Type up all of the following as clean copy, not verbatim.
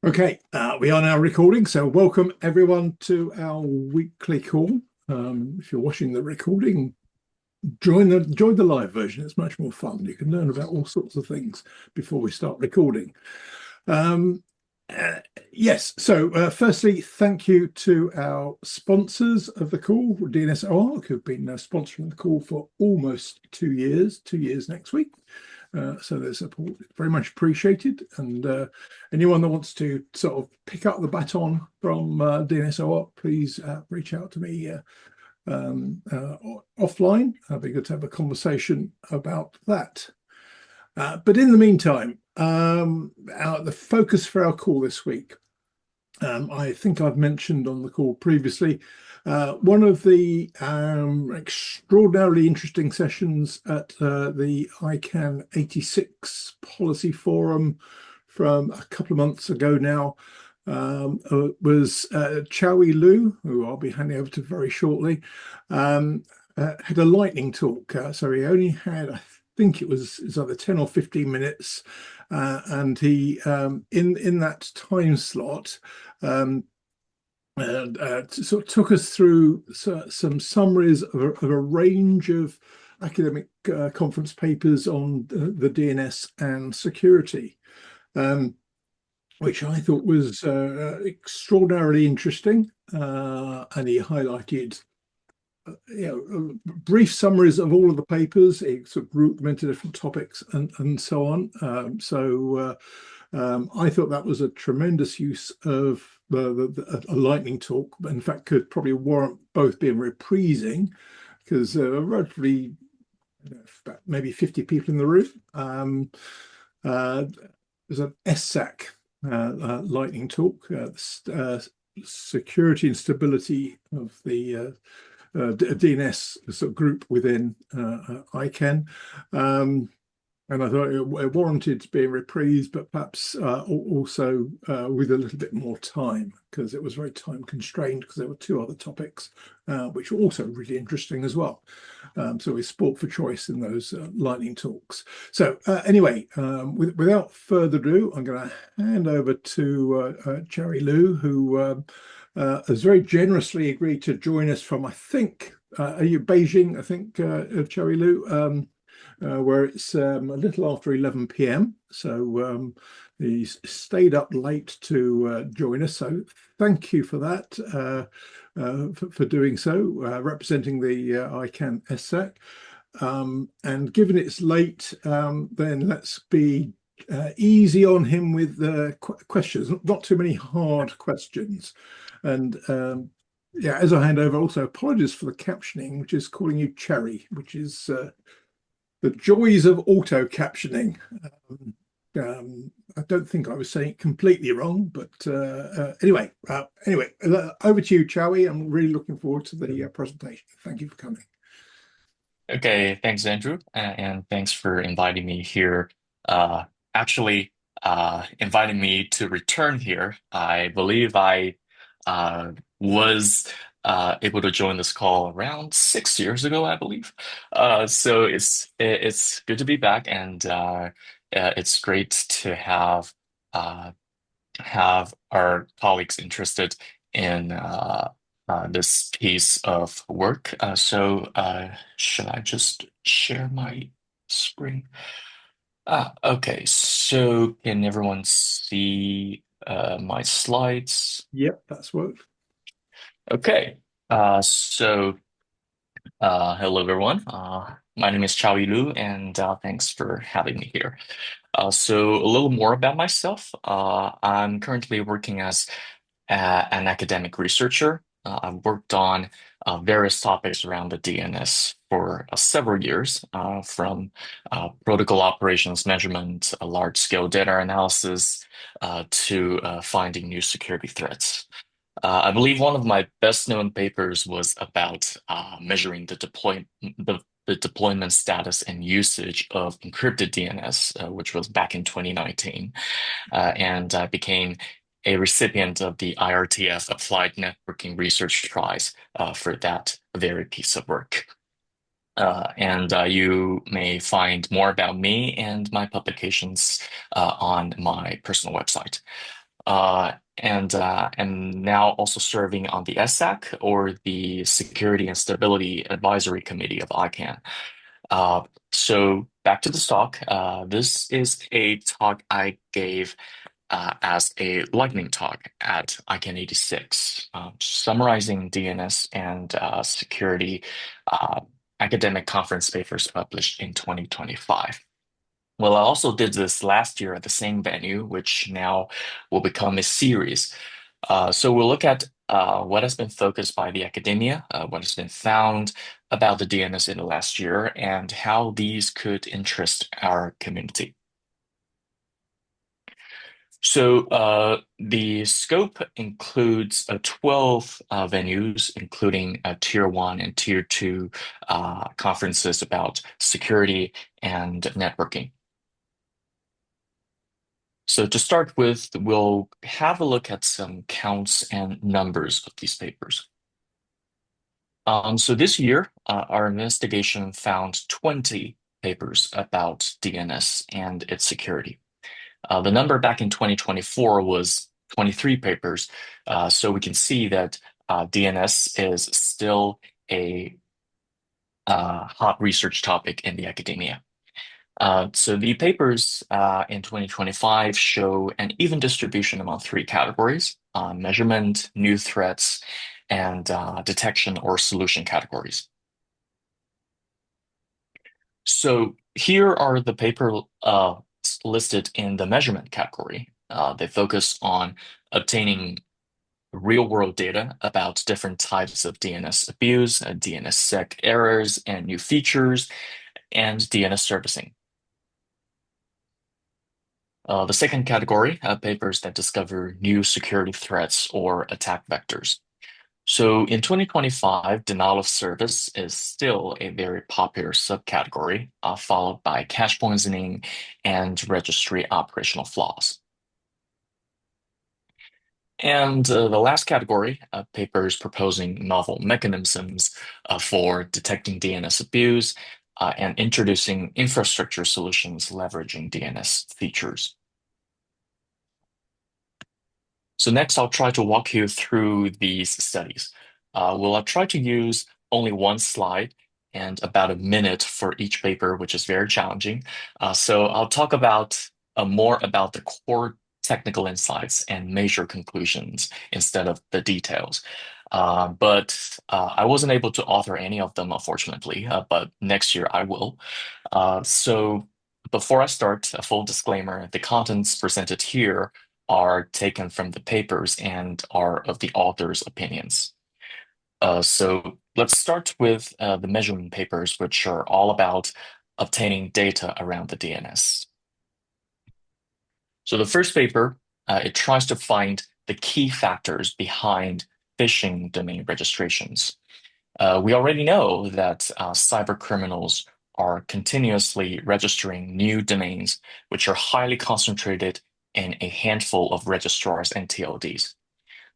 Okay, we are now recording, so welcome everyone to our weekly call. If you're watching the recording, join the live version. It's much more fun. You can learn about all sorts of things before we start recording. Um, uh, yes, so firstly, thank you to our sponsors of the call, DNS Arc, who've been sponsoring the call for almost 2 years, 2 years next week. So their support is very much appreciated. And anyone that wants to sort of pick up the baton from DNSOR, please reach out to me offline. It'd be good to have a conversation about that. But in the meantime, the focus for our call this week, I think I've mentioned on the call previously, one of the extraordinarily interesting sessions at the ICANN 86 policy forum from a couple of months ago now was Chaoyi Lu, who I'll be handing over to very shortly, had a lightning talk. So he only had, I think it was either 10 or 15 minutes. And he, in that time slot, sort of took us through some summaries of a range of academic conference papers on the DNS and security, which I thought was extraordinarily interesting. And he highlighted brief summaries of all of the papers. He sort of grouped them into different topics and so on. I thought that was a tremendous use of a lightning talk, but in fact could probably warrant both being reprising, because roughly about maybe 50 people in the room. There's an SSAC lightning talk, security and stability of the DNS sort of group within ICANN. And I thought it warranted being reprised, but perhaps also with a little bit more time, because it was very time constrained, because there were two other topics which were also really interesting as well. So we sport for choice in those lightning talks. So anyway, without further ado, I'm going to hand over to Chaoyi Lu, who has very generously agreed to join us from, I think, are you Beijing, I think, Chaoyi Lu? Where it's a little after 11 p.m. So he's stayed up late to join us. So thank you for that, for doing so, representing the ICANN SSAC. And given it's late, then let's be easy on him with questions, not too many hard questions. And yeah, as I hand over, also apologies for the captioning, which is calling you Cherry, which is the joys of auto captioning. I don't think I was saying it completely wrong, but anyway, over to you, Chaoyi. I'm really looking forward to the presentation. Thank you for coming. Okay, thanks, Andrew, and thanks for inviting me here. Uh, actually, inviting me to return here. I believe I was able to join this call around 6 years ago, I believe. So it's good to be back, and it's great to uh, have our colleagues interested in this piece of work. Should I just share my screen? Okay. So can everyone see my slides? Yep, that's worked. Okay. Hello everyone. My name is Chaoyi Lu, and thanks for having me here. So a little more about myself. I'm currently working as an academic researcher. I've worked on various topics around the DNS for several years, from protocol operations measurement, large-scale data analysis, to finding new security threats. I believe one of my best-known papers was about measuring the deployment status and usage of encrypted DNS, which was back in 2019. And I became a recipient of the IRTF Applied Networking Research Prize for that very piece of work. And you may find more about me and my publications on my personal website. and now also serving on the SSAC, or the Security and Stability Advisory Committee of ICANN. So back to the talk. This is a talk I gave as a lightning talk at ICANN 86, summarizing DNS and security academic conference papers published in 2025. Well, I also did this last year at the same venue, which now will become a series. So we'll look at what has been focused by the academia, what has been found about the DNS in the last year, and how these could interest our community. So the scope includes 12 venues, including Tier 1 and Tier 2 conferences about security and networking. So to start with, we'll have a look at some counts and numbers of these papers. So this year, our investigation found 20 papers about DNS and its security. The number back in 2024 was 23 papers, so we can see that DNS is still a hot research topic in the academia. So the papers in 2025 show an even distribution among three categories: measurement, new threats, and detection or solution categories. So here are the paper listed in the measurement category. They focus on obtaining real-world data about different types of DNS abuse, DNSSEC errors and new features, and DNS servicing. The second category, papers that discover new security threats or attack vectors. So in 2025, denial of service is still a very popular subcategory, followed by cache poisoning and registry operational flaws. And the last category, papers proposing novel mechanisms for detecting DNS abuse and introducing infrastructure solutions leveraging DNS features. So next, I'll try to walk you through these studies. I'll try to use only one slide and about a minute for each paper, which is very challenging. So I'll talk about more about the core technical insights and major conclusions instead of the details. But I wasn't able to author any of them, unfortunately, but next year I will. So before I start, a full disclaimer, the contents presented here are taken from the papers and are of the author's opinions. So let's start with the measurement papers, which are all about obtaining data around the DNS. So the first paper, it tries to find the key factors behind phishing domain registrations. We already know that cyber criminals are continuously registering new domains, which are highly concentrated in a handful of registrars and TLDs.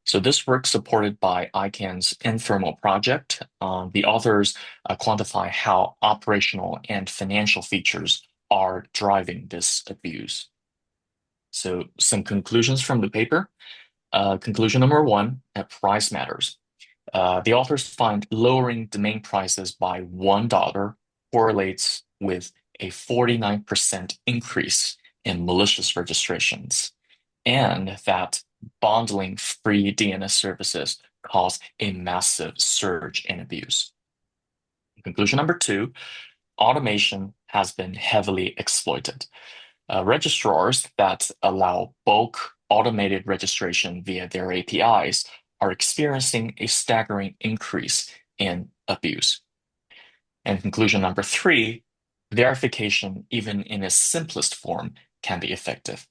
So this work, supported by ICANN's Informal project, the authors quantify how operational and financial features are driving this abuse. So some conclusions from the paper. Conclusion number one, price matters. The authors find lowering domain prices by $1 correlates with a 49% increase in malicious registrations, and that bundling free DNS services caused a massive surge in abuse. Conclusion number two, automation has been heavily exploited. Registrars that allow bulk automated registration via their APIs are experiencing a staggering increase in abuse. And conclusion number three, verification, even in its simplest form, can be effective.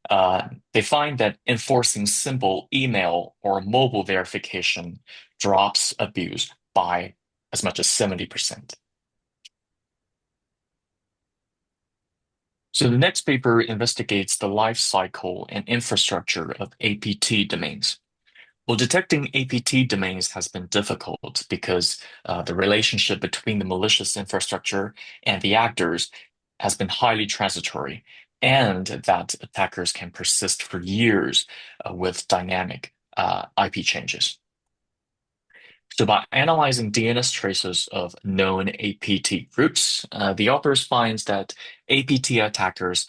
They find that enforcing simple email or mobile verification drops abuse by as much as 70%. So the next paper investigates the life cycle and infrastructure of APT domains. Well, detecting APT domains has been difficult because the relationship between the malicious infrastructure and the actors has been highly transitory, and that attackers can persist for years with dynamic IP changes. So by analyzing DNS traces of known APT groups, the authors find that APT actors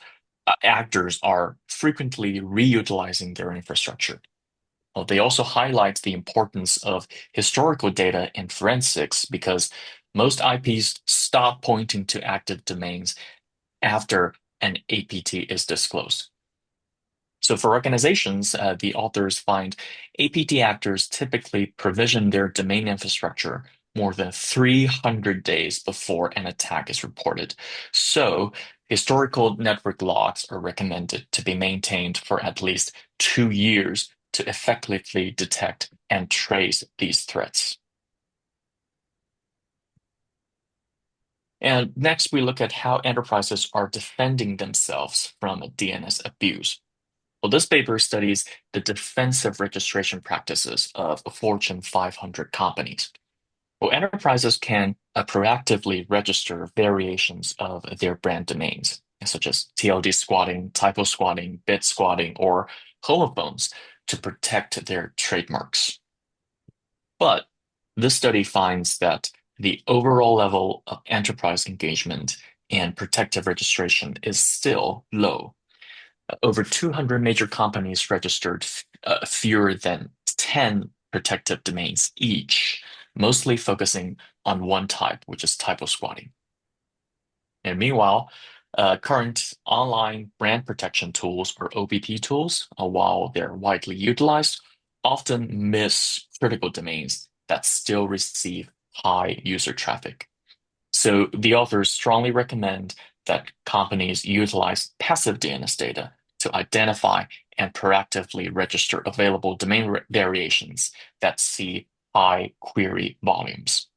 are frequently reutilizing their infrastructure. Well, they also highlight the importance of historical data in forensics because most IPs stop pointing to active domains after an APT is disclosed. So for organizations, the authors find APT actors typically provision their domain infrastructure more than 300 days before an attack is reported. So historical network logs are recommended to be maintained for at least 2 years to effectively detect and trace these threats. And next, we look at how enterprises are defending themselves from DNS abuse. Well, this paper studies the defensive registration practices of Fortune 500 companies. Well, enterprises can proactively register variations of their brand domains, such as TLD squatting, typo squatting, bit squatting, or homophones to protect their trademarks. But this study finds that the overall level of enterprise engagement and protective registration is still low. Over 200 major companies registered fewer than 10 protective domains each, mostly focusing on one type, which is typo squatting. And meanwhile, current online brand protection tools, or OBP tools, while they're widely utilized, often miss critical domains that still receive high user traffic. So the authors strongly recommend that companies utilize passive DNS data to identify and proactively register available domain variations that see high query volumes.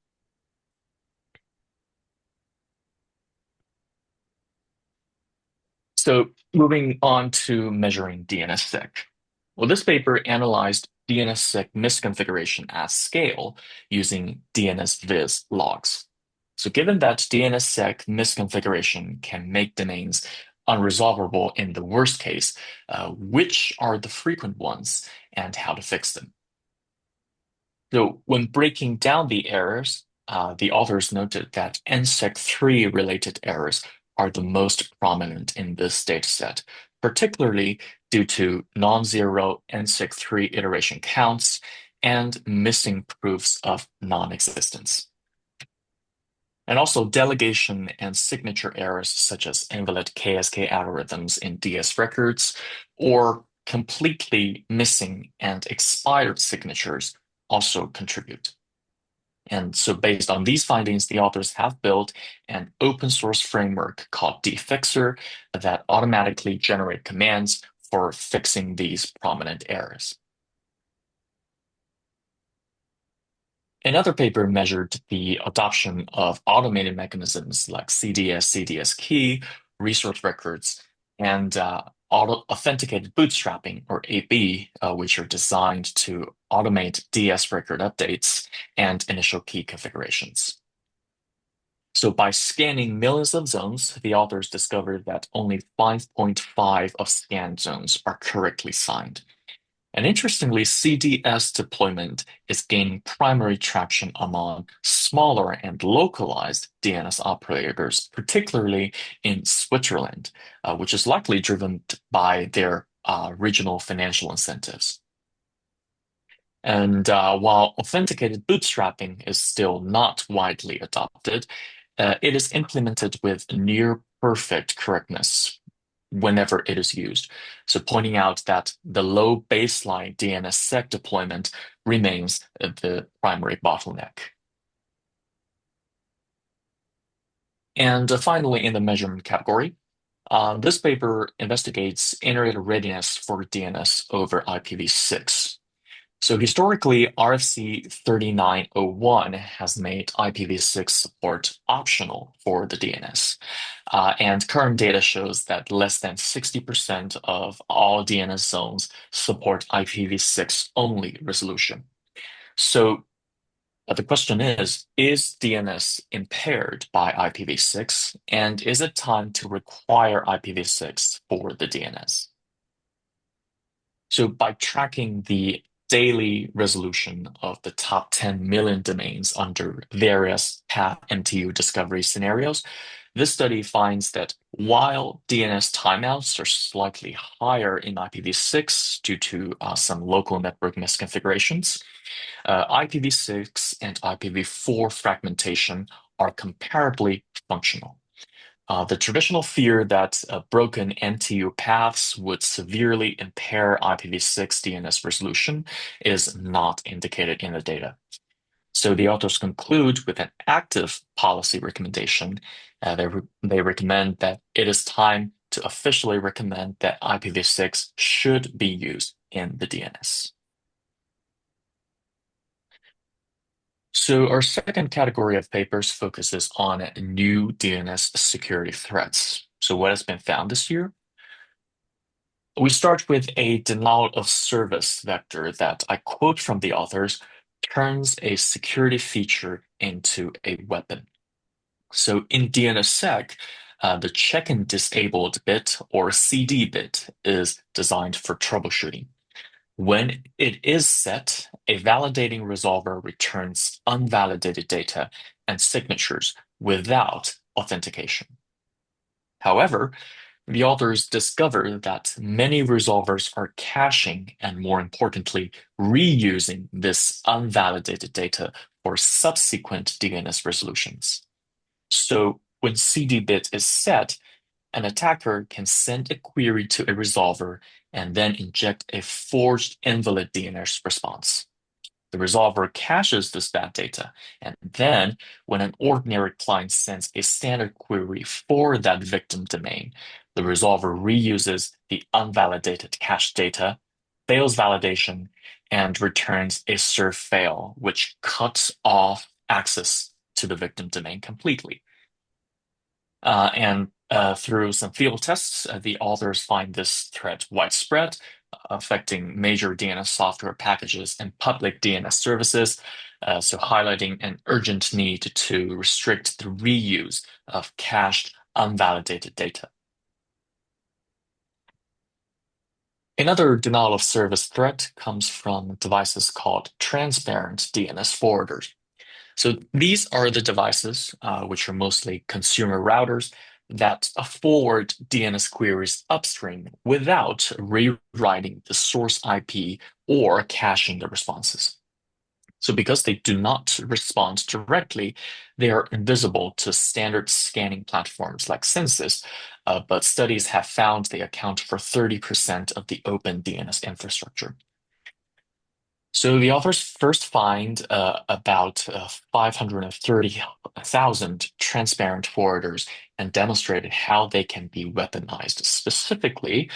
So moving on to measuring DNSSEC. Well, this paper analyzed DNSSEC misconfiguration at scale using DNSVIS logs. So given that DNSSEC misconfiguration can make domains unresolvable in the worst case, which are the frequent ones and how to fix them? So when breaking down the errors, the authors noted that NSEC3 related errors are the most prominent in this dataset, particularly due to non-zero NSEC3 iteration counts and missing proofs of non-existence. And also delegation and signature errors such as invalid KSK algorithms in DS records or completely missing and expired signatures also contribute. And so based on these findings, the authors have built an open source framework called dfixer that automatically generate commands for fixing these prominent errors. Another paper measured the adoption of automated mechanisms like CDS, CDS key, resource records, and authenticated bootstrapping, or AB, which are designed to automate DS record updates and initial key configurations. So by scanning millions of zones, the authors discovered that only 5.5 of scanned zones are correctly signed. And interestingly, CDS deployment is gaining primary traction among smaller and localized DNS operators, particularly in Switzerland, which is likely driven by their regional financial incentives. And while authenticated bootstrapping is still not widely adopted, it is implemented with near perfect correctness whenever it is used. So pointing out that the low baseline DNSSEC deployment remains the primary bottleneck. And finally, in the measurement category, this paper investigates internet readiness for DNS over IPv6. So historically, RFC 3901 has made IPv6 support optional for the DNS. And current data shows that less than 60% of all DNS zones support IPv6 only resolution. So The question is DNS impaired by IPv6, and is it time to require IPv6 for the DNS? So by tracking the daily resolution of the top 10 million domains under various path MTU discovery scenarios, this study finds that while DNS timeouts are slightly higher in IPv6 due to some local network misconfigurations, IPv6 and IPv4 fragmentation are comparably functional. The traditional fear that broken MTU paths would severely impair IPv6 DNS resolution is not indicated in the data. So the authors conclude with an active policy recommendation. They recommend that it is time to officially recommend that IPv6 should be used in the DNS. So our second category of papers focuses on new DNS security threats. So what has been found this year? We start with a denial of service vector that I quote from the authors, turns a security feature into a weapon. So in DNSSEC, the check-in disabled bit or CD bit is designed for troubleshooting. When it is set, a validating resolver returns unvalidated data and signatures without authentication. However, the authors discover that many resolvers are caching and, more importantly, reusing this unvalidated data for subsequent DNS resolutions. So when CD bit is set, an attacker can send a query to a resolver and then inject a forged invalid DNS response. The resolver caches this bad data, and then when an ordinary client sends a standard query for that victim domain, the resolver reuses the unvalidated cache data, fails validation, and returns a serve fail, which cuts off access to the victim domain completely. And through some field tests, the authors find this threat widespread, affecting major DNS software packages and public DNS services, so highlighting an urgent need to restrict the reuse of cached, unvalidated data. Another denial of service threat comes from devices called transparent DNS forwarders. So these are the devices, which are mostly consumer routers, that forward DNS queries upstream without rewriting the source IP or caching the responses. So because they do not respond directly, they are invisible to standard scanning platforms like Census, but studies have found they account for 30% of the open DNS infrastructure. So the authors first find about 530,000 transparent forwarders and demonstrated how they can be weaponized. Specifically,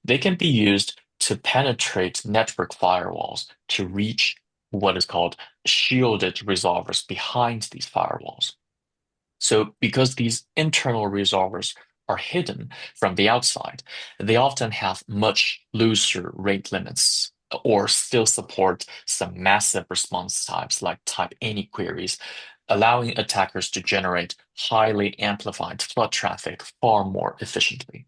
they can be used to penetrate network firewalls to reach what is called shielded resolvers behind these firewalls. So because these internal resolvers are hidden from the outside, they often have much looser rate limits or still support some massive response types like type any queries, allowing attackers to generate highly amplified flood traffic far more efficiently.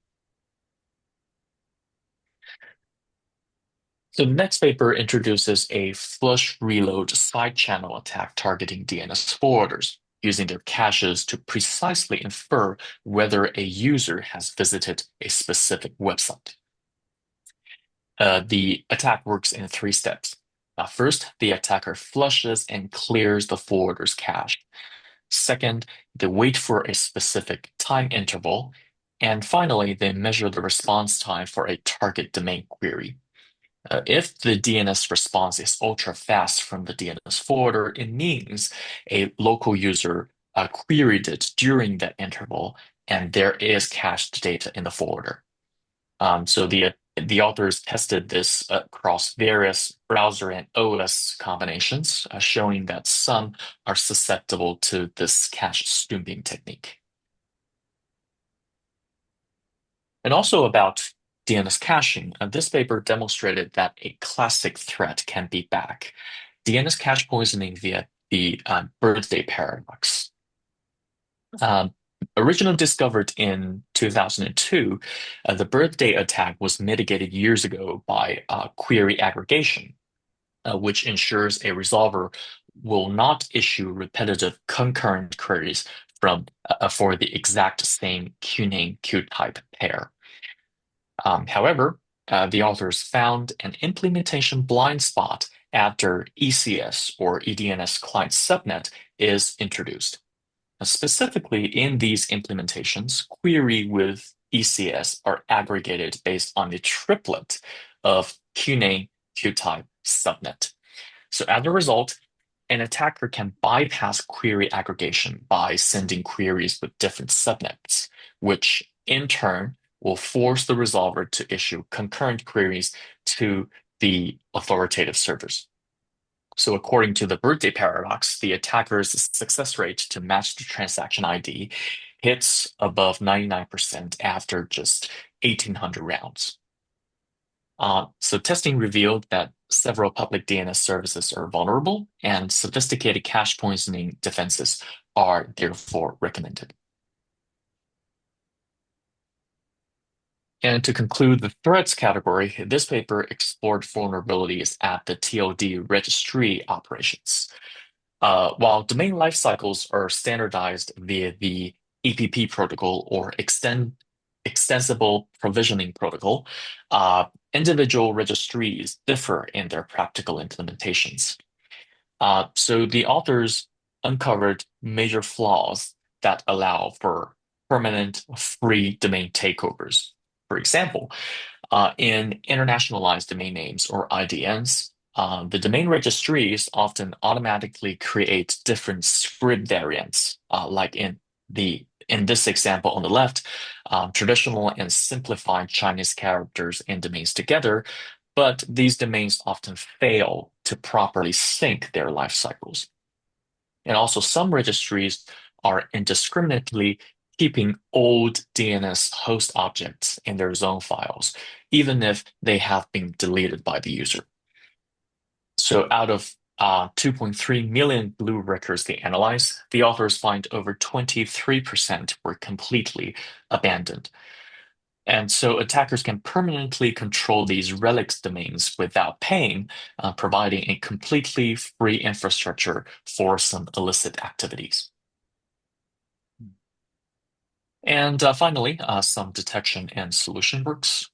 So the next paper introduces a flush reload side channel attack targeting DNS forwarders, using their caches to precisely infer whether a user has visited a specific website. The attack works in three steps. First, the attacker flushes and clears the forwarder's cache. Second, they wait for a specific time interval. And finally, they measure the response time for a target domain query. If the DNS response is ultra fast from the DNS forwarder, it means a local user queried it during that interval, and there is cached data in the forwarder. So the authors tested this across various browser and OS combinations, showing that some are susceptible to this cache stooping technique. And also about DNS caching, this paper demonstrated that a classic threat can be back. DNS cache poisoning via the birthday paradox. Um, Originally discovered in 2002, the birthday attack was mitigated years ago by query aggregation, which ensures a resolver will not issue repetitive concurrent queries for the exact same QName QType pair. However, the authors found an implementation blind spot after ECS or EDNS client subnet is introduced. Specifically, in these implementations, query with ECS are aggregated based on the triplet of QName, QType, subnet. So as a result, an attacker can bypass query aggregation by sending queries with different subnets, which in turn will force the resolver to issue concurrent queries to the authoritative servers. So according to the birthday paradox, the attacker's success rate to match the transaction ID hits above 99% after just 1,800 rounds. So testing revealed that several public DNS services are vulnerable, and sophisticated cache poisoning defenses are therefore recommended. And to conclude the threats category, this paper explored vulnerabilities at the TLD registry operations. While domain lifecycles are standardized via the EPP protocol or extensible provisioning protocol, individual registries differ in their practical implementations. So the authors uncovered major flaws that allow for permanent free domain takeovers. For example, in internationalized domain names or IDNs, the domain registries often automatically create different script variants, like in this example on the left, traditional and simplified Chinese characters and domains together, but these domains often fail to properly sync their life cycles. And also, some registries are indiscriminately keeping old DNS host objects in their zone files, even if they have been deleted by the user. So out of 2.3 million blue records they analyzed, the authors find over 23% were completely abandoned. And so attackers can permanently control these relics domains without paying, providing a completely free infrastructure for some illicit activities. And finally, some detection and solution works.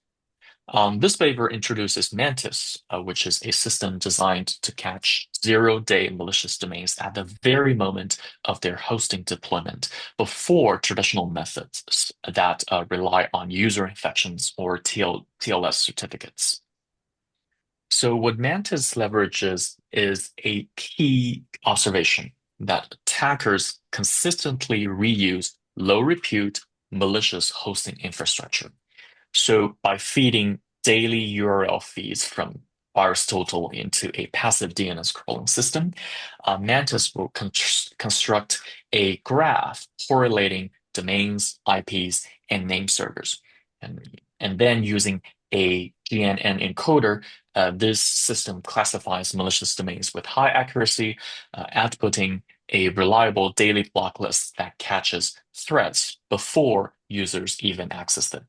This paper introduces Mantis, which is a system designed to catch zero-day malicious domains at the very moment of their hosting deployment, before traditional methods that rely on user infections or TLS certificates. So what Mantis leverages is a key observation that attackers consistently reuse low repute malicious hosting infrastructure. So by feeding daily URL feeds from VirusTotal into a passive DNS crawling system, Mantis will construct a graph correlating domains, IPs, and name servers. And then using a GNN encoder, this system classifies malicious domains with high accuracy, outputting a reliable daily block list that catches threats before users even access them.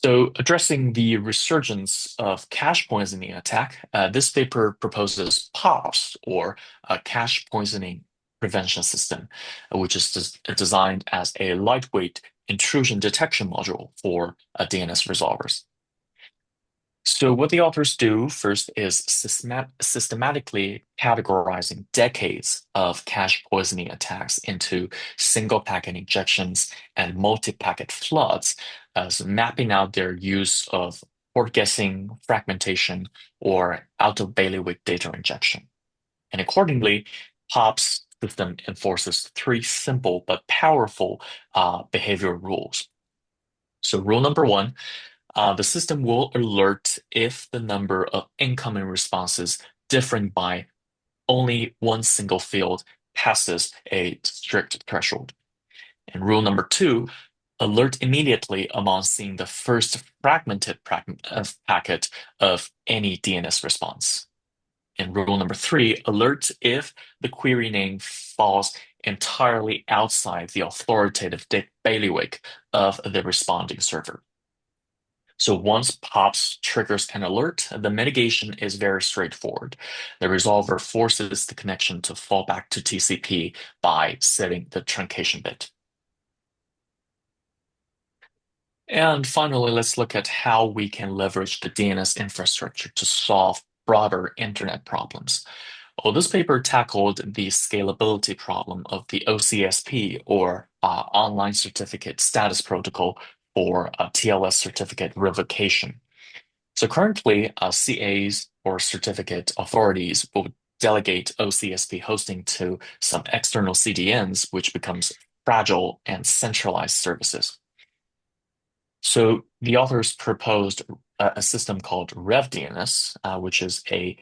So, addressing the resurgence of cache poisoning attack, this paper proposes POPs, or a cache poisoning prevention system, which is designed as a lightweight intrusion detection module for DNS resolvers. So, what the authors do first is systematically categorizing decades of cache poisoning attacks into single packet injections and multi packet floods, as mapping out their use of port guessing, fragmentation, or out of bailiwick data injection. And accordingly, POP's system enforces three simple but powerful behavioral rules. So, rule number one, the system will alert if the number of incoming responses differing by only one single field passes a strict threshold. And rule number two, alert immediately upon seeing the first fragmented packet of any DNS response. in rule number 3, alert if the query name falls entirely outside the authoritative bailiwick of the responding server. So once POPs triggers an alert, the mitigation is very straightforward. The resolver forces the connection to fall back to TCP by setting the truncation bit. And finally, let's look at how we can leverage the DNS infrastructure to solve broader internet problems. Well, this paper tackled the scalability problem of the OCSP, or Online Certificate Status Protocol, for TLS certificate revocation. So currently, CAs or certificate authorities will delegate OCSP hosting to some external CDNs, which becomes fragile and centralized services. So the authors proposed a system called RevDNS, which is a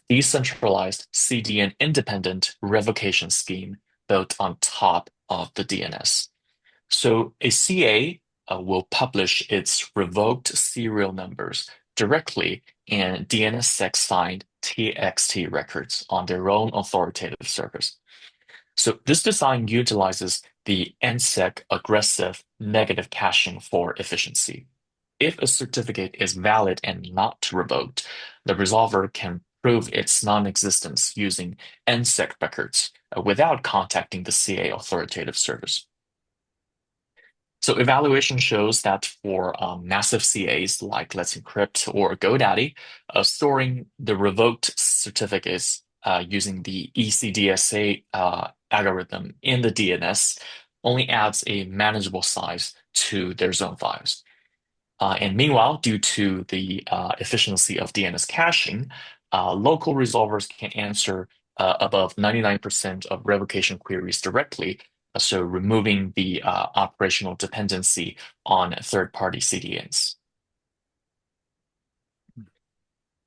decentralized CDN independent revocation scheme built on top of the DNS. So a CA will publish its revoked serial numbers directly in DNSSEC signed TXT records on their own authoritative service. So this design utilizes the NSEC aggressive negative caching for efficiency. If a certificate is valid and not revoked, the resolver can prove its non-existence using NSEC records without contacting the CA authoritative service. So evaluation shows that for massive CAs like Let's Encrypt or GoDaddy, storing the revoked certificates using the ECDSA algorithm in the DNS only adds a manageable size to their zone files. And meanwhile, due to the efficiency of DNS caching, local resolvers can answer above 99% of revocation queries directly, so removing the operational dependency on third-party CDNs.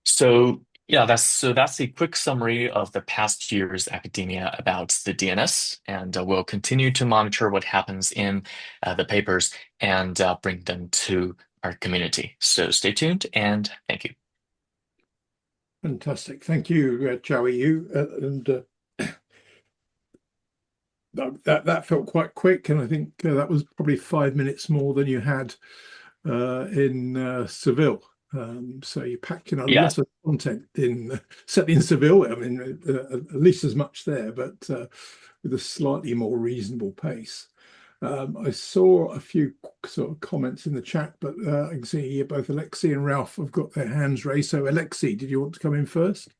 So yeah, that's a quick summary of the past year's academia about the DNS, and we'll continue to monitor what happens in the papers and bring them to our community. So stay tuned and thank you. Fantastic. Thank you, Chaoyi Lu. And that felt quite quick. And I think that was probably 5 minutes more than you had in Seville. So you packed in a Yeah. lot of content in certainly in Seville. I mean, at least as much there, but with a slightly more reasonable pace. I saw a few sort of comments in the chat, but I can see both Alexi and Ralph have got their hands raised. So Alexi, did you want to come in first?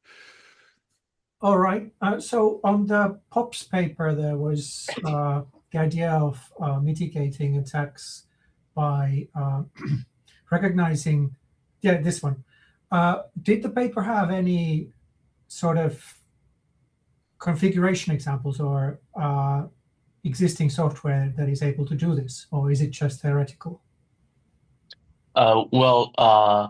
All right. So on the POPs paper, there was the idea of mitigating attacks by recognizing, yeah, this one. Did the paper have any sort of configuration examples or existing software that is able to do this, or is it just theoretical? From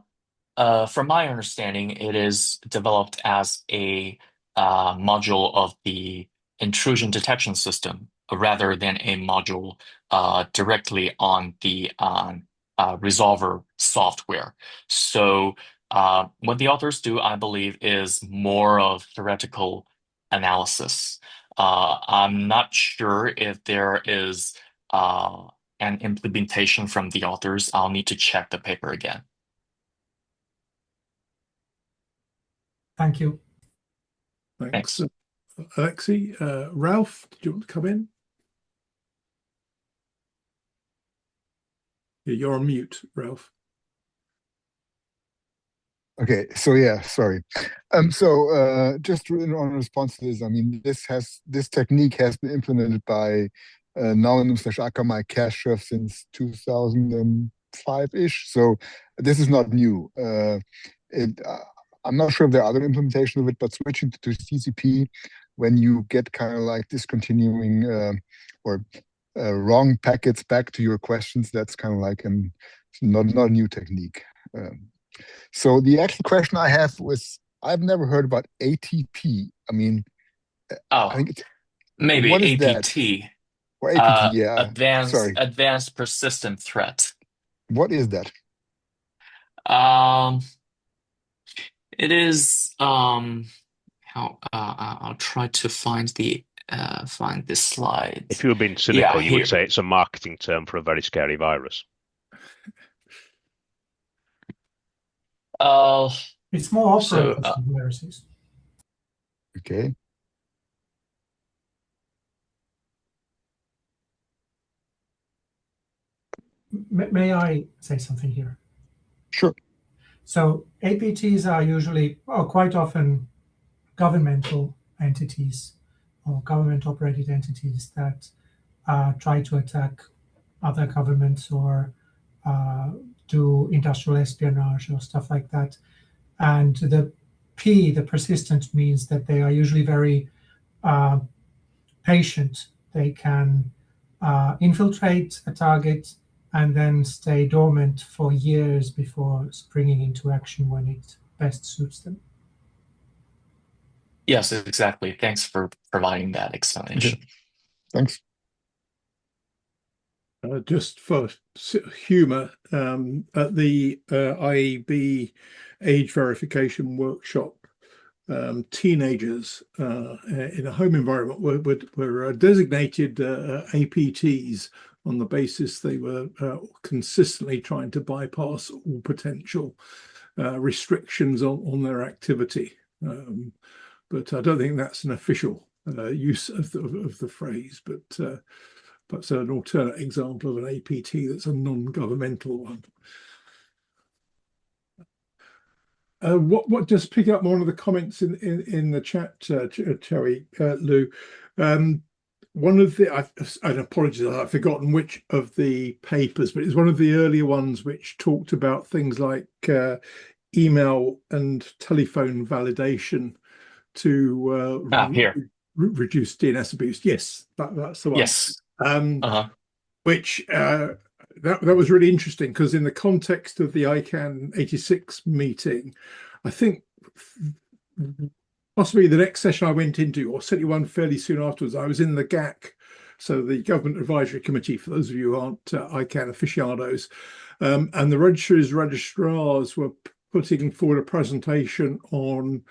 my understanding, it is developed as a module of the intrusion detection system rather than a module directly on the resolver software. So what the authors do, I believe, is more of theoretical analysis. I'm not sure if there is an implementation from the authors. I'll need to check the paper again. Thank you. Thanks. Alexi. Ralph, did you want to come in? Yeah, you're on mute, Ralph. Okay, so yeah, sorry. Just in response to this, I mean, this technique has been implemented by Naunum/Akamai cache since 2005-ish. So this is not new. I'm not sure if there are other implementations of it, but switching to TCP when you get kind of like discontinuing or wrong packets back to your questions, that's kind of like not a new technique. So the actual question I have was, I've never heard about ATP. I mean, I think maybe what is APT. That? Or APT, yeah. Advanced persistent threat. What is that? It is I'll try to find this slide. If you were being cynical, you here. would say it's a marketing term for a very scary virus. It's more So, operators than viruses. Okay. May I say something here? Sure. So APTs are usually, or quite often, governmental entities or government-operated entities that try to attack other governments or do industrial espionage or stuff like that. And the P, the persistent, means that they are usually very patient. They can infiltrate a target and then stay dormant for years before springing into action when it best suits them. Yes, exactly. Thanks for providing that explanation. Okay. Thanks. Just for humour, at the IEB age verification workshop, teenagers in a home environment were designated APTs on the basis they were consistently trying to bypass all potential restrictions on their activity. But I don't think that's an official use of the phrase, but that's an alternate example of an APT that's a non-governmental one. What just pick up one of the comments in the chat, Chaoyi Lu. One of the, I apologize, I've forgotten which of the papers, but it's one of the earlier ones which talked about things like email and telephone validation to reduce DNS abuse. Yes, that's the one. Yes. Which that was really interesting because in the context of the ICANN 86 meeting, I think possibly the next session I went into, or certainly one fairly soon afterwards, I was in the GAC, so the Government Advisory Committee, for those of you who aren't ICANN aficionados, and the registrars were putting forward a presentation on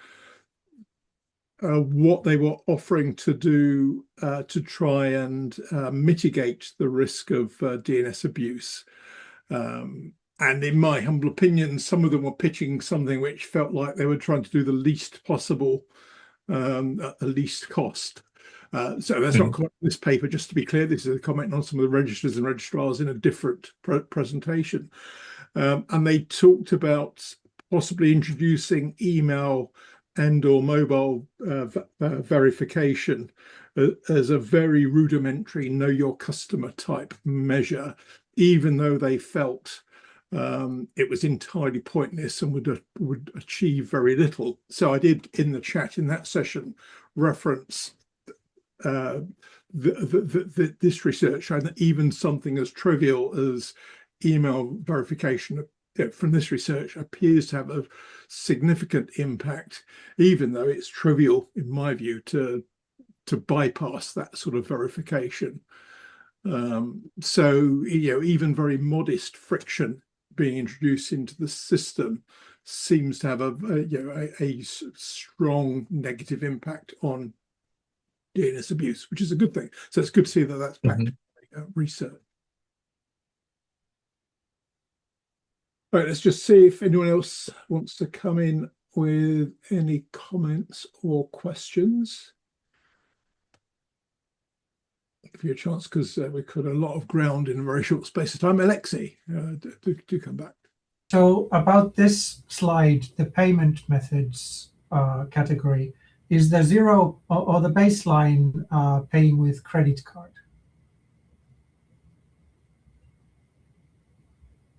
what they were offering to do to try and mitigate the risk of DNS abuse. And in my humble opinion, some of them were pitching something which felt like they were trying to do the least possible at the least cost. So that's not this paper, just to be clear. This is a comment on some of the registers and registrars in a different presentation. And they talked about possibly introducing email and or mobile verification as a very rudimentary know your customer type measure, even though they felt it was entirely pointless and would achieve very little. So I did in the chat in that session reference this research, and even something as trivial as email verification from this research appears to have a significant impact, even though it's trivial in my view to bypass that sort of verification. So even very modest friction being introduced into the system seems to have a strong negative impact on DNS abuse, which is a good thing. So it's good to see that that's backed by research. All right, let's just see if anyone else wants to come in with any comments or questions. I'll give you a chance because we covered a lot of ground in a very short space of time. Alexei, do come back. So about this slide, the payment methods category, is the zero or the baseline paying with credit card?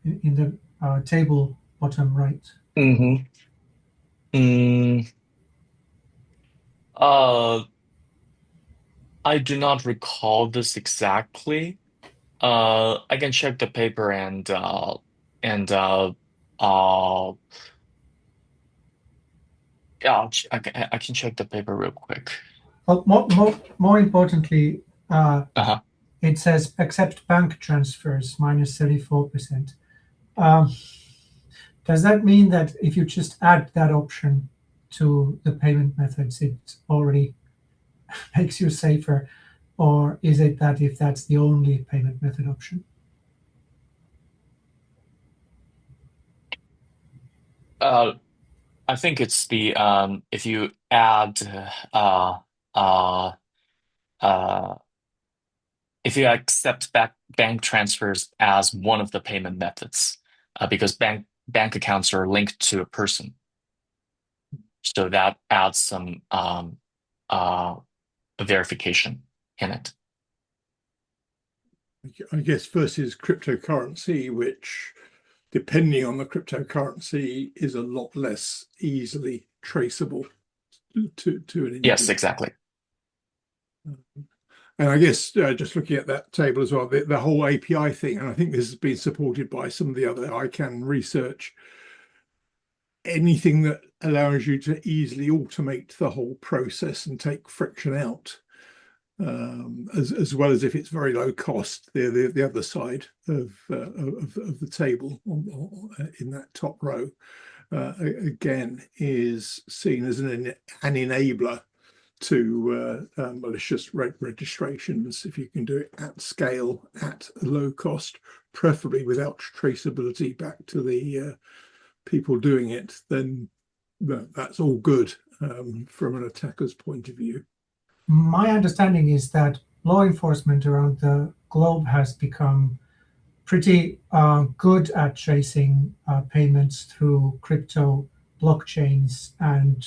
In the table bottom right. I do not recall this exactly. I can check the paper and yeah, I can check the paper real quick. Well, more importantly, it says accept bank transfers minus 34%. Does that mean that if you just add that option to the payment methods, it already makes you safer? Or is it that if that's the only payment method option? I think it's the if you add uh, uh, if you accept bank transfers as one of the payment methods, because bank accounts are linked to a person, so that adds some verification in it. I guess versus cryptocurrency, which, depending on the cryptocurrency, is a lot less easily traceable to an individual. Yes, exactly. And I guess just looking at that table as well, the whole API thing, and I think this has been supported by some of the other ICANN research, anything that allows you to easily automate the whole process and take friction out, as well as if it's very low cost. The other side of the table in that top row, again, is seen as an enabler to malicious registrations. If you can do it at scale, at low cost, preferably without traceability back to the people doing it, then that's all good from an attacker's point of view. My understanding is that law enforcement around the globe has become pretty good at tracing payments through crypto blockchains, and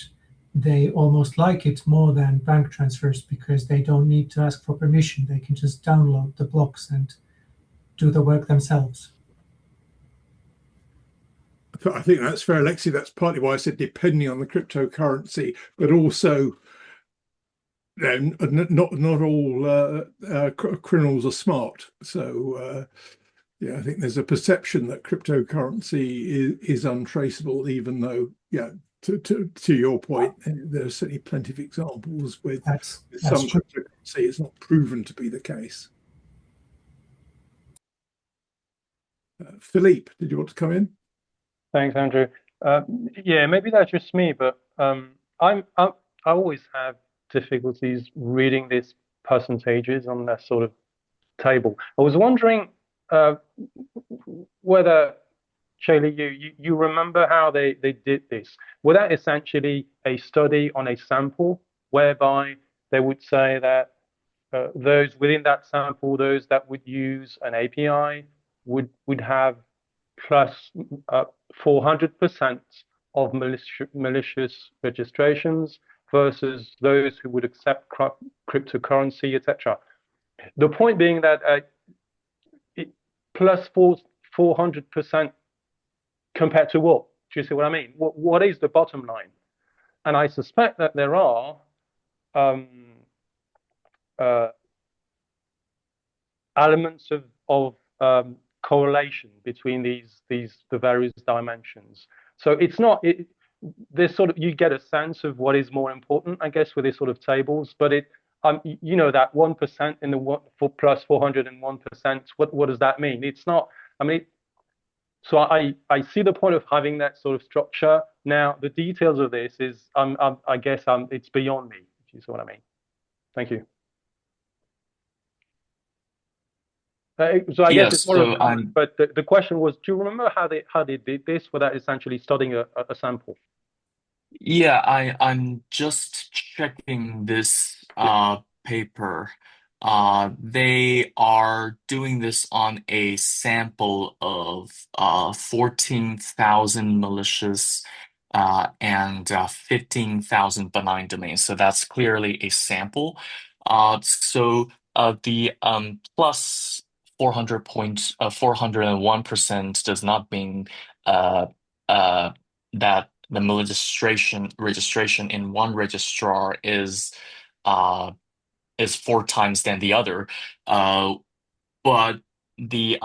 they almost like it more than bank transfers because they don't need to ask for permission. They can just download the blocks and do the work themselves. I think that's fair, Alexi. That's partly why I said depending on the cryptocurrency, but also not all criminals are smart. So yeah, I think there's a perception that cryptocurrency is untraceable, even though, yeah, to your point, there's certainly plenty of examples with some true. cryptocurrency it's not proven to be the case. Philippe, did you want to come in? Thanks, Andrew. Yeah, maybe that's just me, but I always have difficulties reading these percentages on that sort of table. I was wondering whether, Chaoyi, you remember how they did this? Was that essentially a study on a sample whereby they would say that those within that sample, those that would use an API would have plus 400% of malicious registrations versus those who would accept cryptocurrency, etc. The point being that plus 400% compared to what? Do you see what I mean? What is the bottom line? And I suspect that there are elements of correlation between the various dimensions. So it's not there's sort of, you get a sense of what is more important, I guess, with these sort of tables, but it you know, that 1% in the for plus 401%, what does that mean? It's not, I mean, so I see the point of having that sort of structure. Now the details of this is I guess it's beyond me, if you see what I mean. Thank you. So I guess it's more of a, but the question was, do you remember how they did this without essentially studying a sample? Yeah, I'm just checking this paper. They are doing this on a sample of 14,000 malicious and 15,000 benign domains. So that's clearly a sample. So the plus 401% does not mean that the registration in one registrar is 4 times than the other, but the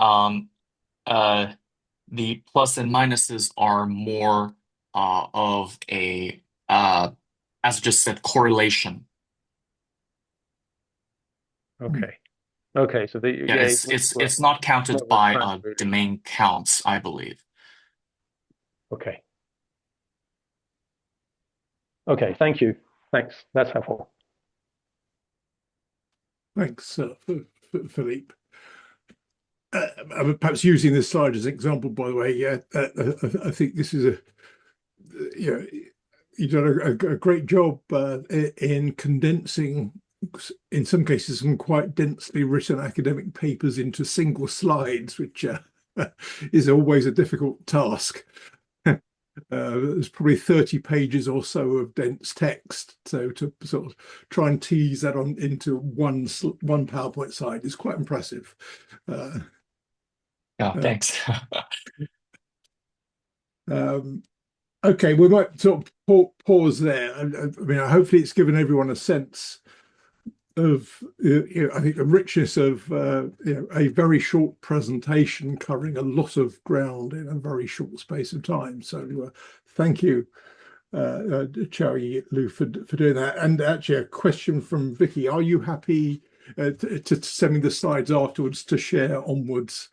plus and minuses are more of a as I just said, correlation. Okay. Okay, so it's not counted by domain counts, I believe. Okay. Okay, thank you. Thanks. That's helpful. Thanks, Philippe. Perhaps using this slide as an example, by the way, I think this is you've done a great job in condensing, in some cases, some quite densely written academic papers into single slides, which is always a difficult task. There's probably 30 pages or so of dense text, so to sort of try and tease that into one PowerPoint slide is quite impressive. Thanks. Okay, we might sort of pause there. I mean, hopefully it's given everyone a sense of, I think, the richness of a very short presentation covering a lot of ground in a very short space of time. So thank you, Chaoyi Lu, for doing that. And actually, a question from Vicky: are you happy to send me the slides afterwards to share onwards?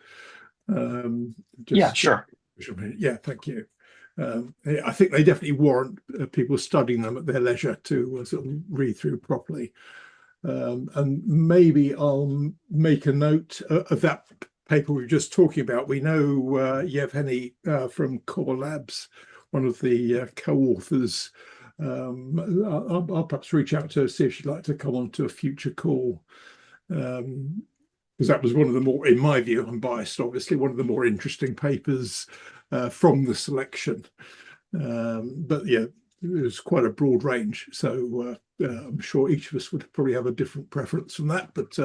Yeah, sure. Yeah, thank you. I think they definitely warrant people studying them at their leisure to sort of read through properly. And maybe I'll make a note of that paper we were just talking about. We know Yevgeny from Core Labs, one of the co-authors. I'll perhaps reach out to her, see if she'd like to come on to a future call. Because that was one of the more, in my view, I'm biased, obviously, one of the more interesting papers from the selection. But yeah, it was quite a broad range. So I'm sure each of us would probably have a different preference from that. But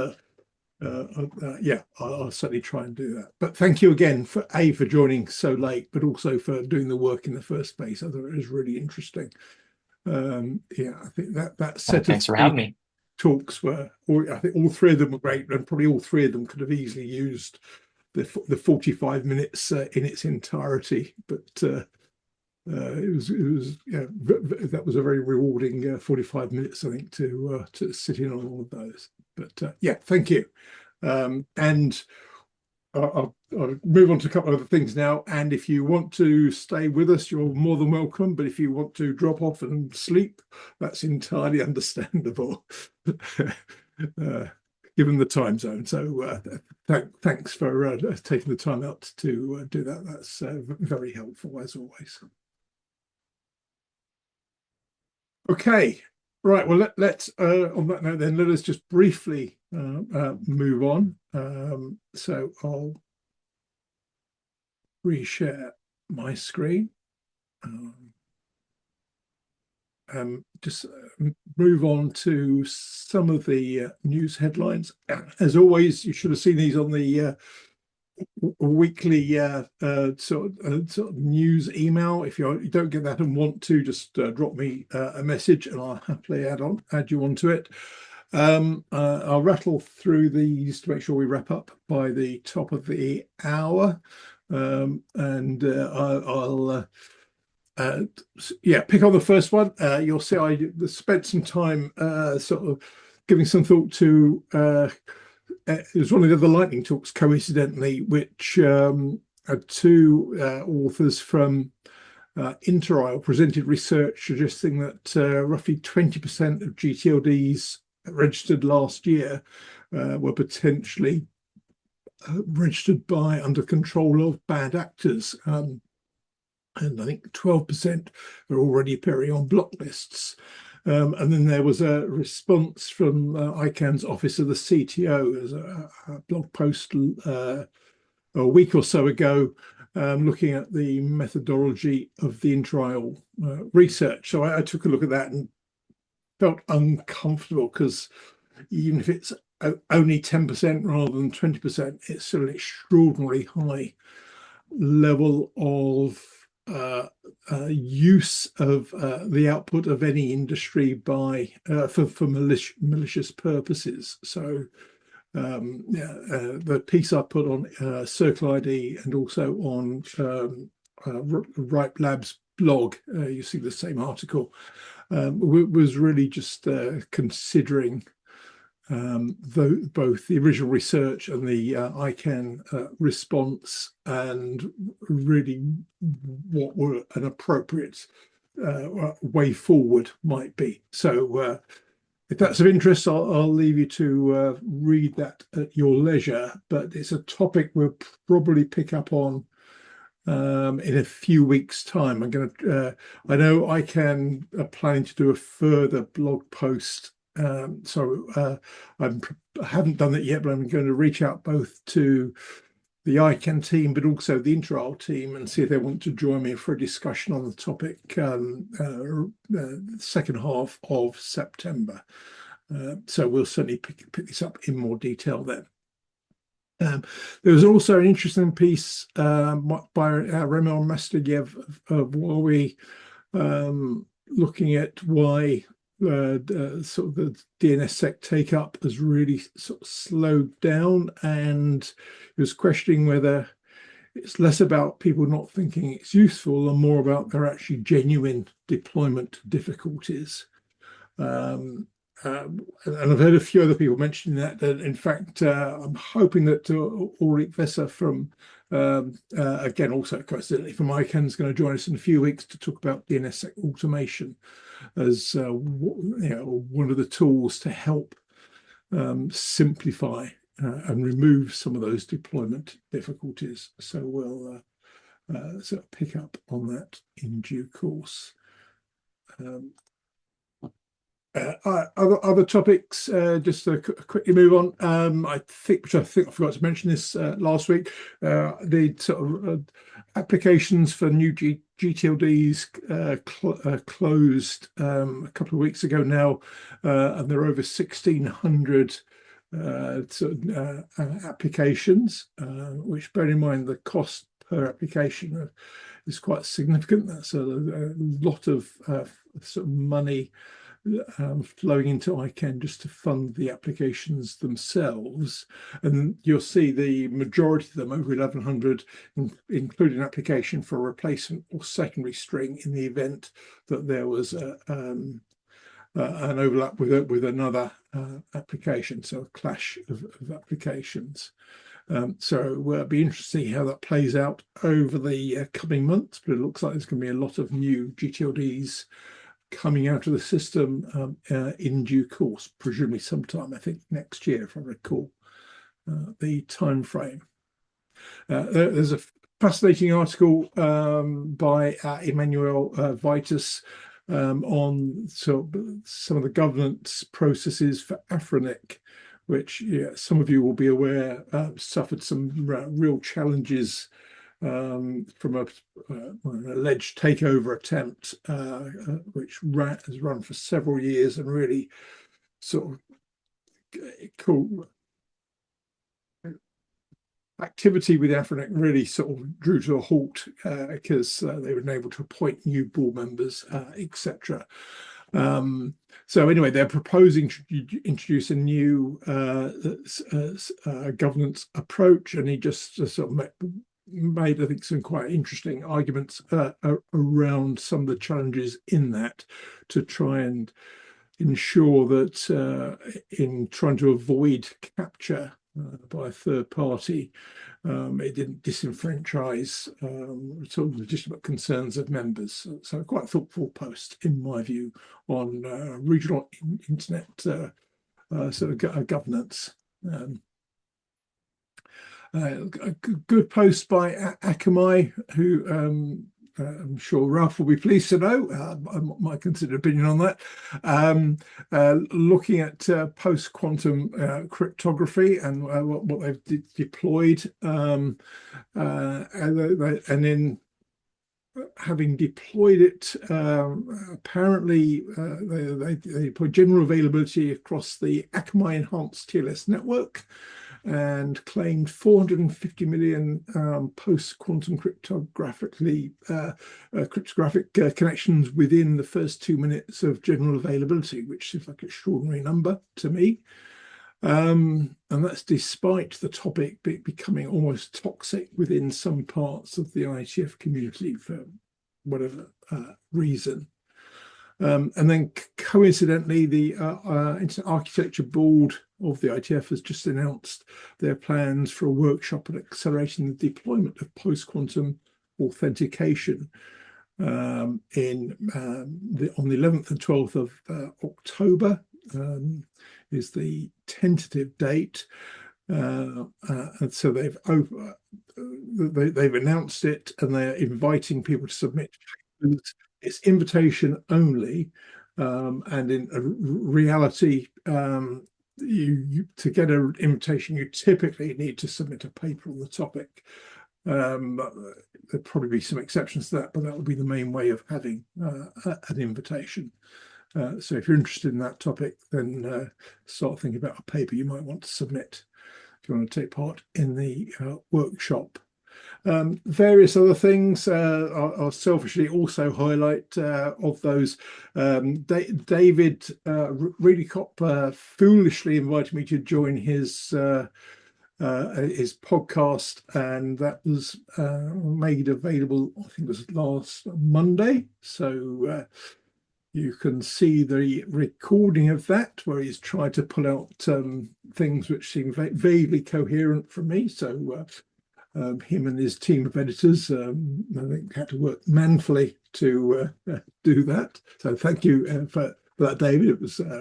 yeah, I'll certainly try and do that. But thank you again for joining so late, but also for doing the work in the first place. I thought it was really interesting. Yeah, I think that set Thanks for having me. Talks were, I think all three of them were great, and probably all three of them could have easily used the 45 minutes in its entirety. But it was that was a very rewarding 45 minutes, I think, to sit in on all of those. But yeah, thank you. And I'll move on to a couple of other things now. And if you want to stay with us, you're more than welcome. But if you want to drop off and sleep, that's entirely understandable, given the time zone. So thanks for taking the time out to do that. That's very helpful, as always. Okay. Right, well, let's on that note then, let us just briefly move on. So I'll reshare my screen. Just move on to some of the news headlines. As always, you should have seen these on the weekly sort of news email. If you don't get that and want to, just drop me a message and I'll happily add you onto it. I'll rattle through these to make sure we wrap up by the top of the hour, and I'll pick on the first one. You'll see I spent some time sort of giving some thought to it was one of the other lightning talks, coincidentally, which had two authors from Interisle presented research suggesting that roughly 20% of GTLDs registered last year were potentially registered by under control of bad actors. And I think 12% are already appearing on block lists. And then there was a response from ICANN's Office of the CTO as a blog post a week or so ago, looking at the methodology of the Interisle research. So I took a look at that and felt uncomfortable, because even if it's only 10% rather than 20%, it's still an extraordinarily high level of use of the output of any industry by for malicious purposes. So the piece I put on Circle ID and also on Ripe Labs blog, you see the same article, was really just considering both the original research and the ICANN response, and really what were an appropriate way forward might be. So if that's of interest, I'll leave you to read that at your leisure, but it's a topic we'll probably pick up on in a few weeks' time. I know ICANN are planning to do a further blog post, so I haven't done that yet, but I'm going to reach out both to the ICANN team, but also the Interall team, and see if they want to join me for a discussion on the topic second half of September. So we'll certainly pick this up in more detail then. There was also an interesting piece by Remel Mastodiev of Huawei, looking at why sort of the DNSSEC take-up has really sort of slowed down, and he was questioning whether it's less about people not thinking it's useful and more about their actually genuine deployment difficulties. And I've heard a few other people mentioning that in fact, I'm hoping that Ulrich Wesser from, again, also coincidentally from ICANN, is going to join us in a few weeks to talk about DNSSEC automation as one of the tools to help simplify and remove some of those deployment difficulties. So we'll sort of pick up on that in due course. Other topics, just to quickly move on. I think I forgot to mention this last week. The sort of applications for new GTLDs closed a couple of weeks ago now, and there are over 1,600 applications, which, bear in mind, the cost per application is quite significant. That's a lot of sort of money flowing into ICANN just to fund the applications themselves. And you'll see the majority of them, over 1,100, include an application for a replacement or secondary string in the event that there was an overlap with another application, so a clash of applications. So it'll be interesting to see how that plays out over the coming months, but it looks like there's going to be a lot of new GTLDs coming out of the system in due course, presumably sometime, I think, next year, if I recall the time frame. There's a fascinating article by Emmanuel Vitus on some of the governance processes for Afrinic, which some of you will be aware suffered some real challenges from an alleged takeover attempt, which has run for several years and really sort of activity with Afrinic really sort of drew to a halt because they were unable to appoint new board members, etc. So anyway, they're proposing to introduce a new governance approach, and he just sort of made, I think, some quite interesting arguments around some of the challenges in that, to try and ensure that in trying to avoid capture by a third party, it didn't disenfranchise sort of legitimate concerns of members. So quite a thoughtful post, in my view, on regional internet sort of governance. A good post by Akamai, who I'm sure Ralph will be pleased to know my considered opinion on that, looking at post-quantum cryptography and what they've deployed, and then having deployed it, apparently they deployed general availability across the Akamai enhanced TLS network, and claimed 450 million post-quantum cryptographic connections within the first 2 minutes of general availability, which seems like an extraordinary number to me. And that's despite the topic becoming almost toxic within some parts of the IETF community for whatever reason. And then coincidentally, the Internet Architecture Board of the IETF has just announced their plans for a workshop on accelerating the deployment of post-quantum authentication, on the 11th and 12th of October is the tentative date. And so they've announced it, and they're inviting people to submit. It's invitation only, and in reality, you to get an invitation, you typically need to submit a paper on the topic. There'll probably be some exceptions to that, but that would be the main way of having an invitation. So if you're interested in that topic, then start thinking about a paper you might want to submit if you want to take part in the workshop. Various other things I'll selfishly also highlight of those. David Redekop foolishly invited me to join his podcast, and that was made available, I think it was last Monday. So you can see the recording of that, where he's tried to pull out things which seem vaguely coherent from me. So him and his team of editors, I think, had to work manfully to do that. So thank you for that, David. It was a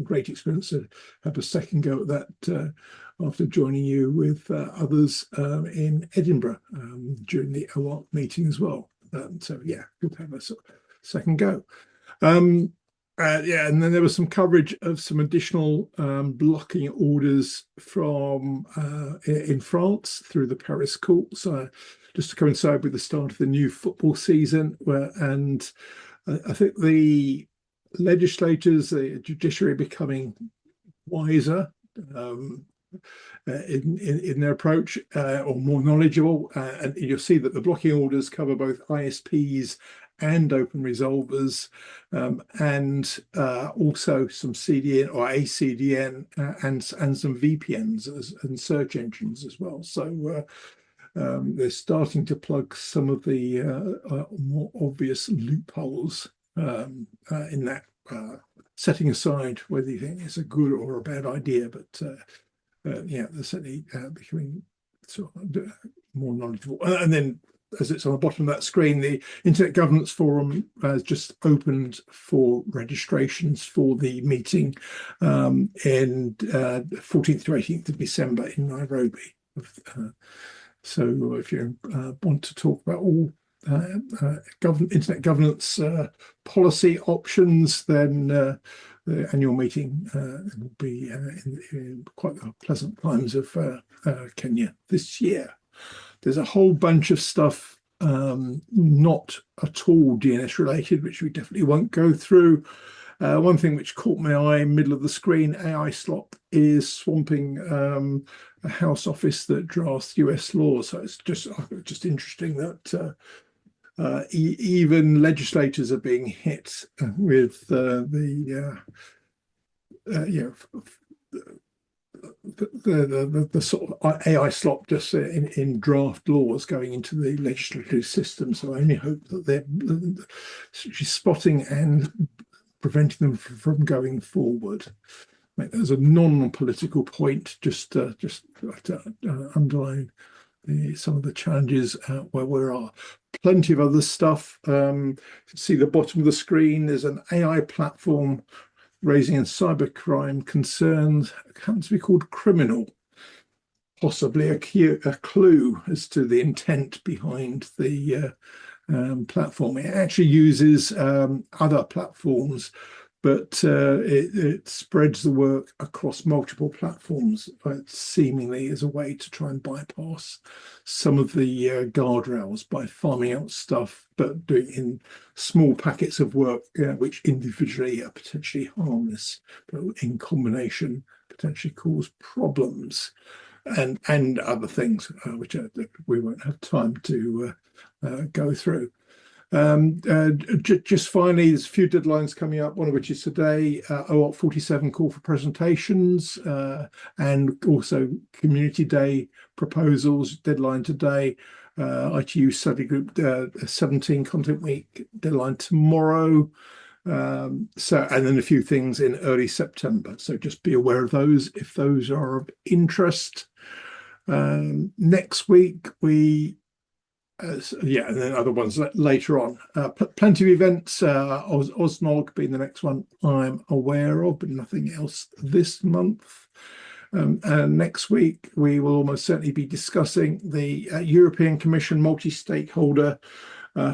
great experience to have a second go at that after joining you with others in Edinburgh during the OARC meeting as well. So yeah, good to have a second go. Yeah, and then there was some coverage of some additional blocking orders from in France through the Paris courts, just to coincide with the start of the new football season. And I think the legislators, the judiciary, are becoming wiser in their approach, or more knowledgeable. And you'll see that the blocking orders cover both ISPs and open resolvers, and also some CDN or ACDN and some VPNs and search engines as well. So they're starting to plug some of the more obvious loopholes in that, setting aside whether you think it's a good or a bad idea. But yeah, they're certainly becoming sort of more knowledgeable. And then, as it's on the bottom of that screen, the Internet Governance Forum has just opened for registrations for the meeting in 14th to 18th of December in Nairobi. So if you want to talk about all internet governance policy options, then the annual meeting will be in quite pleasant times of Kenya this year. There's a whole bunch of stuff not at all DNS related, which we definitely won't go through. One thing which caught my eye, middle of the screen, AI slop is swamping a House office that drafts US laws. So it's just interesting that even legislators are being hit with the sort of AI slop just in draft laws going into the legislative system. So I only hope that they're spotting and preventing them from going forward. There's a non-political point, just to underline some of the challenges where we are. Plenty of other stuff. See the bottom of the screen, there's an AI platform raising in cybercrime concerns. It happens to be called Criminal. Possibly a clue as to the intent behind the platform. It actually uses other platforms, but it spreads the work across multiple platforms, seemingly as a way to try and bypass some of the guardrails by farming out stuff, but doing it in small packets of work, which individually are potentially harmless, but in combination potentially cause problems and other things, which we won't have time to go through. Just finally, there's a few deadlines coming up, one of which is today, OARC 47 call for presentations, and also Community Day proposals, deadline today, ITU study group 17 content week, deadline tomorrow. So, and then a few things in early September. So just be aware of those if those are of interest. Next week, we Yeah, and then other ones later on. Plenty of events. Osnog being the next one I'm aware of, but nothing else this month. And next week we will almost certainly be discussing the European Commission multi-stakeholder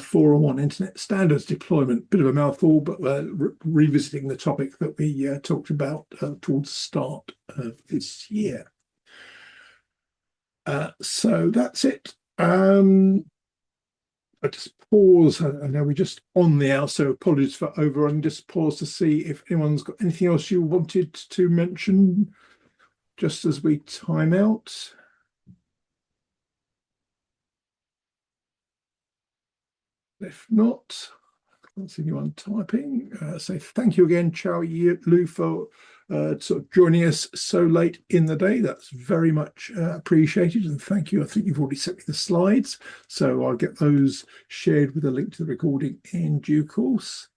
forum on internet standards deployment. Bit of a mouthful, but revisiting the topic that we talked about towards the start of this year. So that's it. I just pause. I know we're just on the hour, so apologies for overrunning. Just pause to see if anyone's got anything else you wanted to mention just as we time out. If not, I can't see anyone typing. So thank you again, Chaoyi Lu, for sort of joining us so late in the day. That's very much appreciated, and thank you. I think you've already sent me the slides, so I'll get those shared with a link to the recording in due course.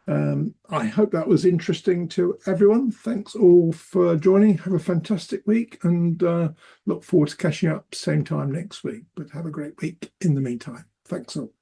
I hope that was interesting to everyone. Thanks all for joining. Have a fantastic week, and look forward to catching up same time next week. But have a great week in the meantime. Thanks all.